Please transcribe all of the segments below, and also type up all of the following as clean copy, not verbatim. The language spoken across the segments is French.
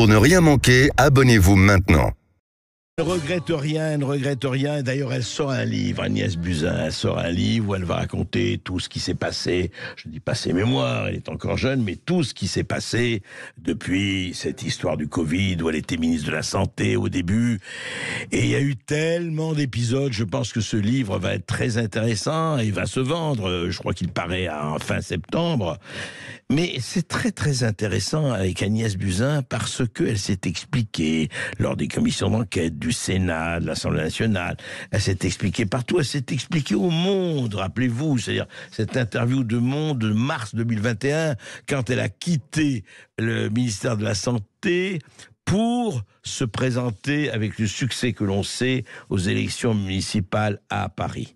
Pour ne rien manquer, abonnez-vous maintenant. Elle ne regrette rien. D'ailleurs, elle sort un livre, Agnès Buzyn. Elle sort un livre où elle va raconter tout ce qui s'est passé. Je dis pas ses mémoires, elle est encore jeune, mais tout ce qui s'est passé depuis cette histoire du Covid, où elle était ministre de la Santé au début. Et il y a eu tellement d'épisodes. Je pense que ce livre va être très intéressant et va se vendre. Je crois qu'il paraît en fin septembre. Mais c'est très très intéressant avec Agnès Buzyn parce qu'elle s'est expliquée lors des commissions d'enquête du Sénat, de l'Assemblée nationale. Elle s'est expliquée partout. Elle s'est expliquée au Monde, rappelez-vous. C'est-à-dire cette interview de Monde de mars 2021, quand elle a quitté le ministère de la Santé pour se présenter avec le succès que l'on sait aux élections municipales à Paris.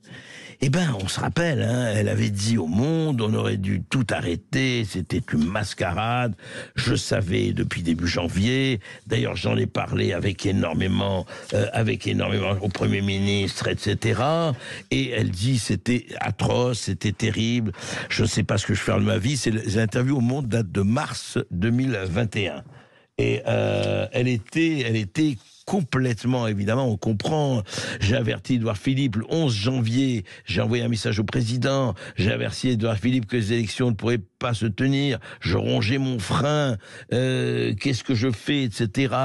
Eh ben, on se rappelle, hein, elle avait dit au Monde, on aurait dû tout arrêter, c'était une mascarade. Je savais depuis début janvier. D'ailleurs, j'en ai parlé avec énormément au Premier ministre, etc. Et elle dit c'était atroce, c'était terrible. Je ne sais pas ce que je fais de ma vie. Les interviews au Monde datent de mars 2021. Et elle était complètement, évidemment, on comprend. J'ai averti Édouard Philippe le 11 janvier, j'ai envoyé un message au président, j'ai averti Édouard Philippe que les élections ne pourraient pas se tenir, je rongeais mon frein, qu'est-ce que je fais, etc.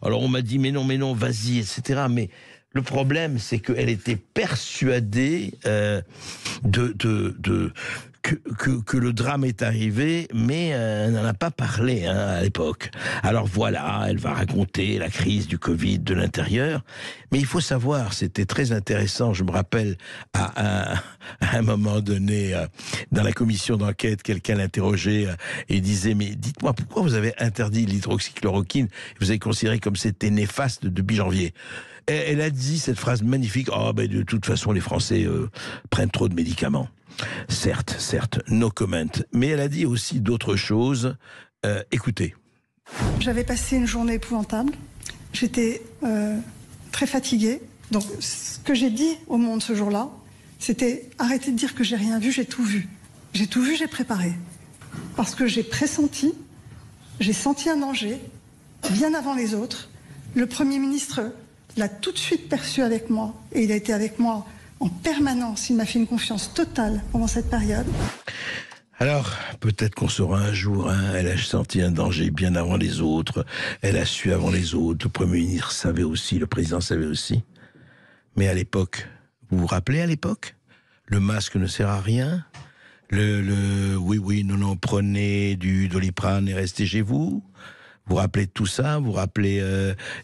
Alors on m'a dit mais non, vas-y, etc. Mais le problème, c'est qu'elle était persuadée que le drame est arrivé, mais elle n'en a pas parlé à l'époque. Alors voilà, elle va raconter la crise du Covid de l'intérieur, mais il faut savoir, c'était très intéressant, je me rappelle, à un moment donné, dans la commission d'enquête, quelqu'un l'interrogeait et disait, mais dites-moi, pourquoi vous avez interdit l'hydroxychloroquine, vous avez considéré comme c'était néfaste depuis janvier? Elle a dit cette phrase magnifique, oh ben de toute façon les Français prennent trop de médicaments. Certes, no comment. Mais elle a dit aussi d'autres choses. Écoutez. J'avais passé une journée épouvantable. J'étais très fatiguée. Donc, ce que j'ai dit au Monde ce jour-là, c'était arrêtez de dire que j'ai rien vu, j'ai tout vu. J'ai tout vu, j'ai préparé. Parce que j'ai pressenti, j'ai senti un danger, bien avant les autres. Le Premier ministre l'a tout de suite perçu avec moi, et il a été avec moi en permanence. Il m'a fait une confiance totale pendant cette période. Alors, peut-être qu'on saura un jour, elle a senti un danger bien avant les autres, elle a su avant les autres, le Premier ministre savait aussi, le président savait aussi. Mais à l'époque, vous vous rappelez à l'époque? Le masque ne sert à rien, oui, non, prenez du Doliprane et restez chez vous. Vous rappelez tout ça? Vous rappelez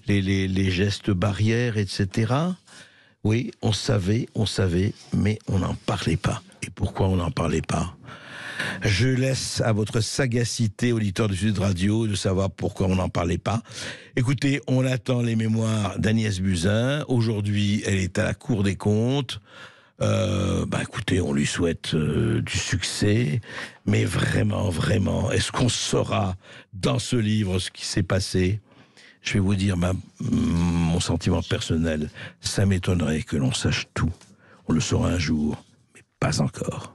les gestes barrières, etc. Oui, on savait, mais on n'en parlait pas. Et pourquoi on n'en parlait pas? Je laisse à votre sagacité, auditeur de Sud Radio, de savoir pourquoi on n'en parlait pas. Écoutez, on attend les mémoires d'Agnès Buzyn. Aujourd'hui, elle est à la Cour des comptes. Écoutez, on lui souhaite du succès, mais vraiment, est-ce qu'on saura dans ce livre ce qui s'est passé? Je vais vous dire mon sentiment personnel, ça m'étonnerait que l'on sache tout. On le saura un jour, mais pas encore.